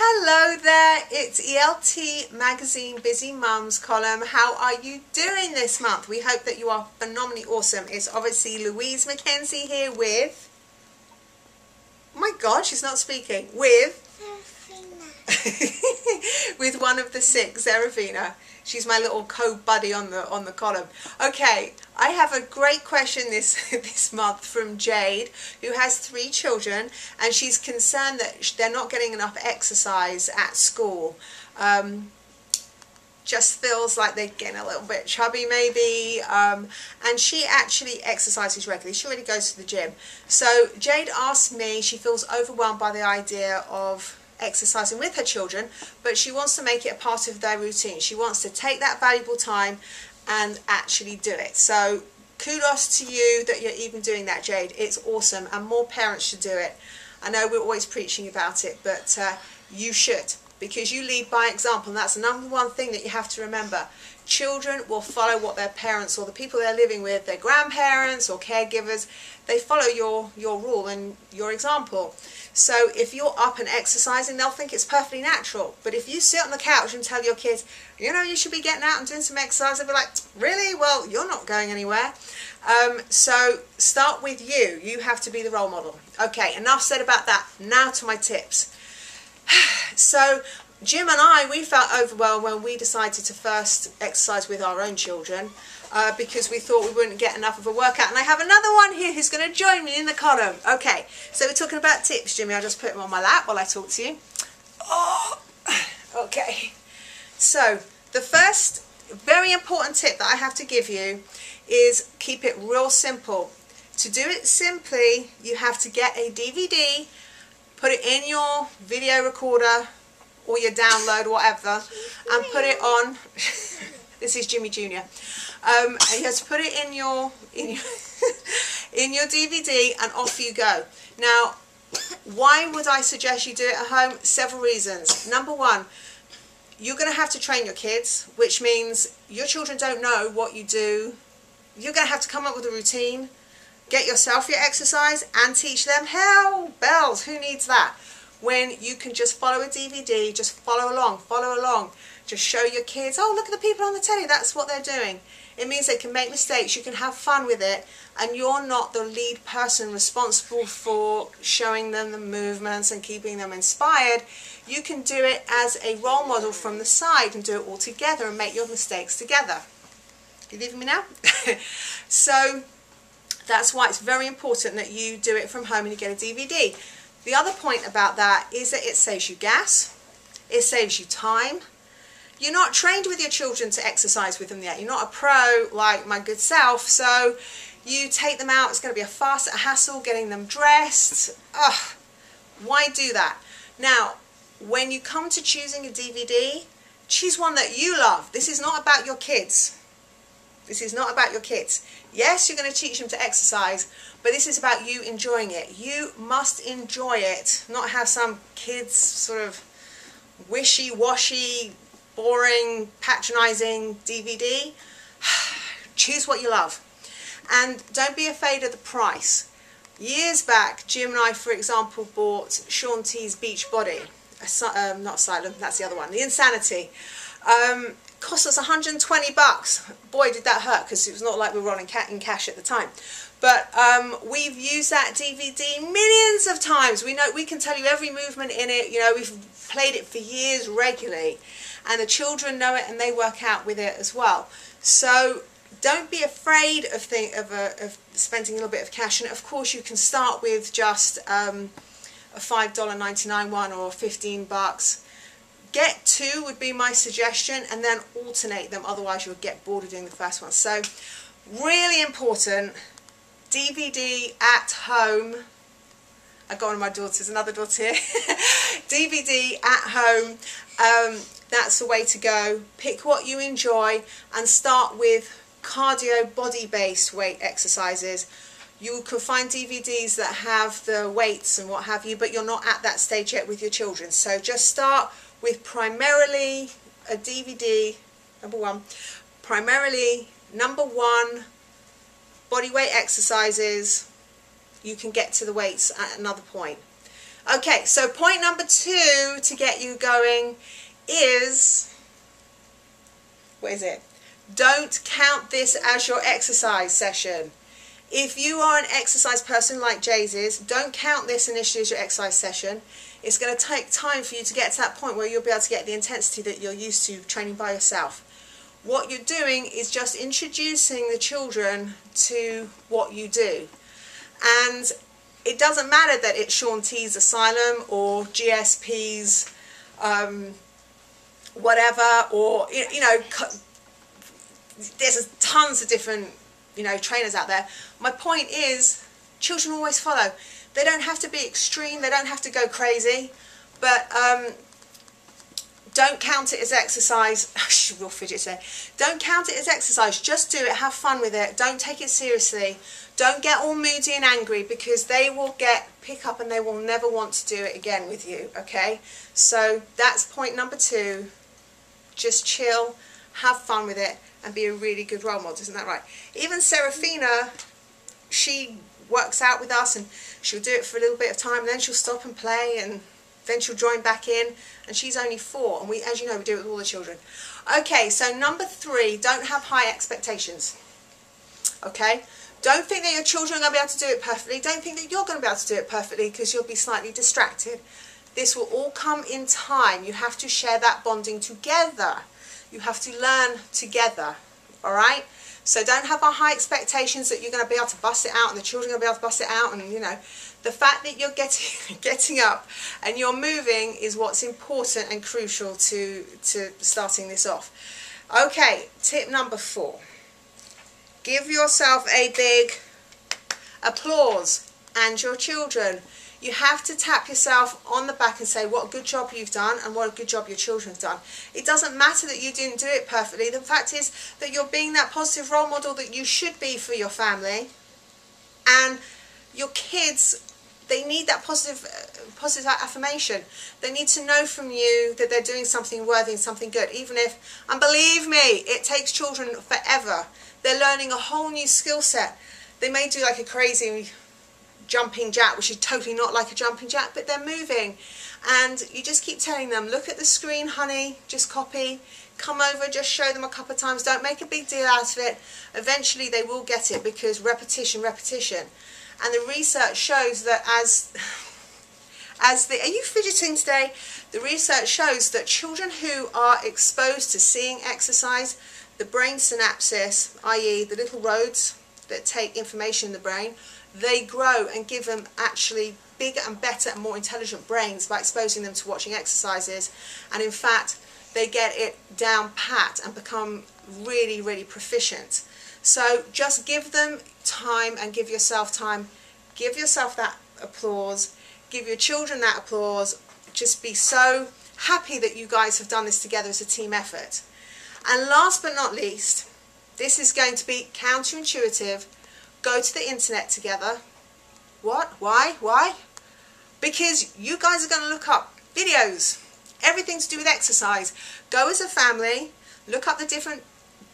Hello there, it's ELT Magazine Busy Mums column. How are you doing this month? We hope that you are phenomenally awesome. It's obviously Louise Mackenzie here with, oh my god, she's not speaking, with with one of the six, Zeravina. She's my little co-buddy on the column. Okay, I have a great question this month from Jade, who has 3 children, and she's concerned that they're not getting enough exercise at school. Just feels like they're getting a little bit chubby maybe, and she actually exercises regularly. She already goes to the gym. So Jade asked me, she feels overwhelmed by the idea of exercising with her children, but she wants to make it a part of their routine. She wants to take that valuable time and actually do it. So kudos to you that you're even doing that, Jade. It's awesome, and more parents should do it. I know we're always preaching about it, but you should, because you lead by example, and that's the #1 thing that you have to remember. Children will follow what their parents or the people they're living with, their grandparents or caregivers, they follow your rule and your example. So if you're up and exercising, they'll think it's perfectly natural. But if you sit on the couch and tell your kids, you know, you should be getting out and doing some exercise, they'll be like, really? Well, you're not going anywhere. So start with you. You have to be the role model. Okay, enough said about that. Now to my tips. So Jim and I, we felt overwhelmed when we decided to first exercise with our own children, because we thought we wouldn't get enough of a workout. And I have another one here who's going to join me in the column. Okay, so we're talking about tips, Jimmy. I'll just put him on my lap while I talk to you. Oh, okay. So the first very important tip that I have to give you is keep it real simple. To do it simply, you have to get a DVD, put it in your video recorder or your download or whatever, and put it on. This is Jimmy Jr. And you have to put it in your in your DVD, and off you go. Now, why would I suggest you do it at home? Several reasons. #1, you're going to have to train your kids, which means your children don't know what you do. You're going to have to come up with a routine, get yourself your exercise, and teach them. Hell bells, who needs that? When you can just follow a DVD, just follow along, just show your kids, oh, look at the people on the telly, that's what they're doing. It means they can make mistakes, you can have fun with it, and you're not the lead person responsible for showing them the movements and keeping them inspired. You can do it as a role model from the side and do it all together and make your mistakes together. You leaving me now? So that's why it's very important that you do it from home and you get a DVD. The other point about that is that it saves you gas, it saves you time. You're not trained with your children to exercise with them yet. You're not a pro like my good self, so you take them out, it's going to be a hassle getting them dressed. Ugh, why do that? Now, when you come to choosing a DVD, choose one that you love. This is not about your kids. This is not about your kids. Yes, you're going to teach them to exercise, but this is about you enjoying it. You must enjoy it, not have some kids sort of wishy-washy, boring, patronizing DVD. Choose what you love. And don't be afraid of the price. Years back, Jim and I, for example, bought Shaun T's Beach Body. Not Asylum, that's the other one. The Insanity. Cost us 120 bucks. Boy, did that hurt, because it was not like we were rolling in cash at the time. But we've used that DVD millions of times. We know, we can tell you every movement in it. You know, we've played it for years regularly, and the children know it and they work out with it as well. So don't be afraid of spending a little bit of cash. And of course, you can start with just a $5.99 one or 15 bucks. Get 2 would be my suggestion, and then alternate them, otherwise you'll get bored of doing the first one. So really important, DVD at home. I've got one of my daughters, another daughter here. DVD at home, that's the way to go. Pick what you enjoy and start with cardio body-based weight exercises. You can find DVDs that have the weights and what have you, but you're not at that stage yet with your children. So just start with primarily a DVD, primarily #1 body weight exercises. You can get to the weights at another point. Okay, so point number 2 to get you going is, what is it? Don't count this as your exercise session. If you are an exercise person like Jay's is, don't count this initially as your exercise session. It's going to take time for you to get to that point where you'll be able to get the intensity that you're used to training by yourself. What you're doing is just introducing the children to what you do. And it doesn't matter that it's Shaun T's Asylum or GSP's whatever, or, you know, there's tons of different, you know, trainers out there. My point is, children always follow. They don't have to be extreme, they don't have to go crazy, but don't count it as exercise. Real fidget today. Don't count it as exercise, just do it, have fun with it, don't take it seriously. Don't get all moody and angry, because they will pick up and they will never want to do it again with you, okay? So that's point number 2. Just chill, have fun with it, and be a really good role model, isn't that right? Even Serafina, she works out with us and she'll do it for a little bit of time, and then she'll stop and play, and then she'll join back in, and she's only 4, and we, as you know, we do it with all the children. Okay, so number 3, don't have high expectations, okay? Don't think that your children are going to be able to do it perfectly. Don't think that you're going to be able to do it perfectly, because you'll be slightly distracted. This will all come in time. You have to share that bonding together. You have to learn together, all right? So don't have high expectations that you're going to be able to bust it out and the children are going to be able to bust it out. And, you know, the fact that you're getting up and you're moving is what's important and crucial to starting this off. Okay, tip number 4. Give yourself a big applause, and your children. You have to tap yourself on the back and say what a good job you've done and what a good job your children have done. It doesn't matter that you didn't do it perfectly. The fact is that you're being that positive role model that you should be for your family. And your kids, they need that positive affirmation. They need to know from you that they're doing something worthy and something good. Even if, and believe me, it takes children forever. They're learning a whole new skill set. They may do like a crazy jumping jack, which is totally not like a jumping jack, but they're moving, and you just keep telling them, look at the screen, honey, just copy, come over, just show them a couple of times, don't make a big deal out of it. Eventually they will get it, because repetition, and the research shows that are you fidgeting today? The research shows that children who are exposed to seeing exercise, the brain synapses, i.e. the little roads that take information in the brain, they grow and give them actually bigger and better and more intelligent brains by exposing them to watching exercises. And in fact, they get it down pat and become really, really proficient. So just give them time and give yourself time. Give yourself that applause. Give your children that applause. Just be so happy that you guys have done this together as a team effort. And last but not least, this is going to be counterintuitive. Go to the internet together. What? Why? Because you guys are going to look up videos, everything to do with exercise. Go as a family, look up the different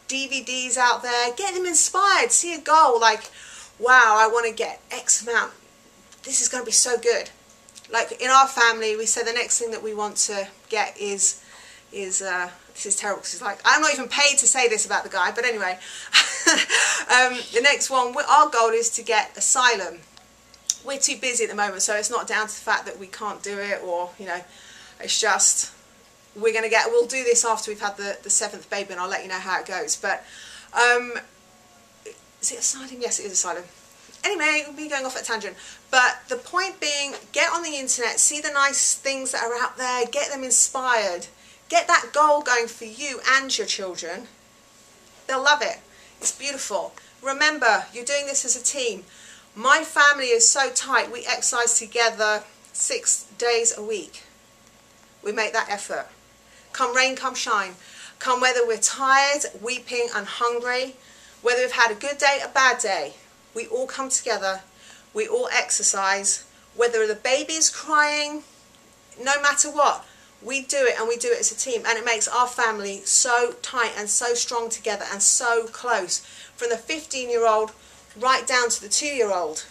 DVDs out there, get them inspired, see a goal like, wow, I want to get X amount. This is going to be so good. Like in our family, we said the next thing that we want to get is this is terrible because it's like, I'm not even paid to say this about the guy, but anyway. The next one, our goal is to get Asylum. We're too busy at the moment, so it's not down to the fact that we can't do it, or, you know, it's just, we'll do this after we've had the 7th baby, and I'll let you know how it goes. But, is it Asylum? Yes, it is Asylum. Anyway, we'll be going off at a tangent. But the point being, get on the internet, see the nice things that are out there, get them inspired. Get that goal going for you and your children. They'll love it. It's beautiful. Remember, you're doing this as a team. My family is so tight. We exercise together 6 days a week. We make that effort. Come rain, come shine. Come whether we're tired, weeping and hungry, whether we've had a good day, a bad day. We all come together. We all exercise. Whether the baby's crying, no matter what. We do it, and we do it as a team, and it makes our family so tight and so strong together and so close. From the 15-year-old right down to the 2-year-old.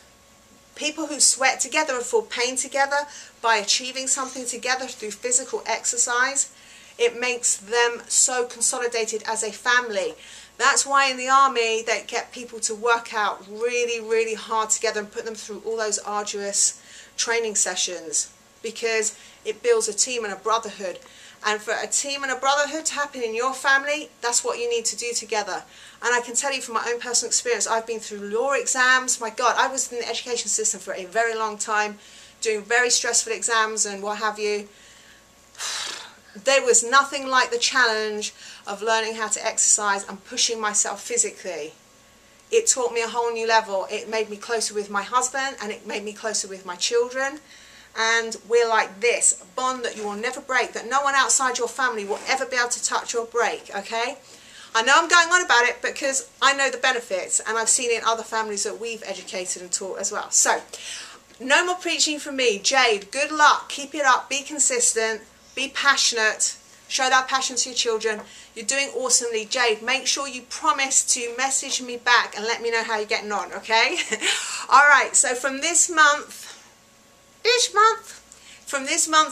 People who sweat together and feel pain together by achieving something together through physical exercise, it makes them so consolidated as a family. That's why in the army they get people to work out really, really hard together and put them through all those arduous training sessions, because it builds a team and a brotherhood. And for a team and a brotherhood to happen in your family, that's what you need to do together. And I can tell you from my own personal experience, I've been through law exams. My God, I was in the education system for a very long time, doing very stressful exams and what have you. There was nothing like the challenge of learning how to exercise and pushing myself physically. It taught me a whole new level. It made me closer with my husband, and it made me closer with my children. And we're like this, a bond that you will never break, that no one outside your family will ever be able to touch or break, okay? I know I'm going on about it because I know the benefits, and I've seen it in other families that we've educated and taught as well. So, no more preaching from me. Jade, good luck. Keep it up. Be consistent. Be passionate. Show that passion to your children. You're doing awesomely. Jade, make sure you promise to message me back and let me know how you're getting on, okay? Alright, so from this month's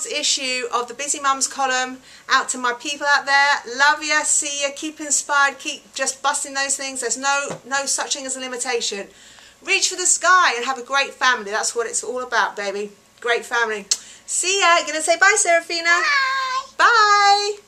issue of the Busy Mums column, out to my people out there, love ya, see ya, keep inspired, keep just busting those things. There's no such thing as a limitation. Reach for the sky and have a great family. That's what it's all about, baby. Great family. See ya. Gonna say bye, Serafina. Bye. Bye.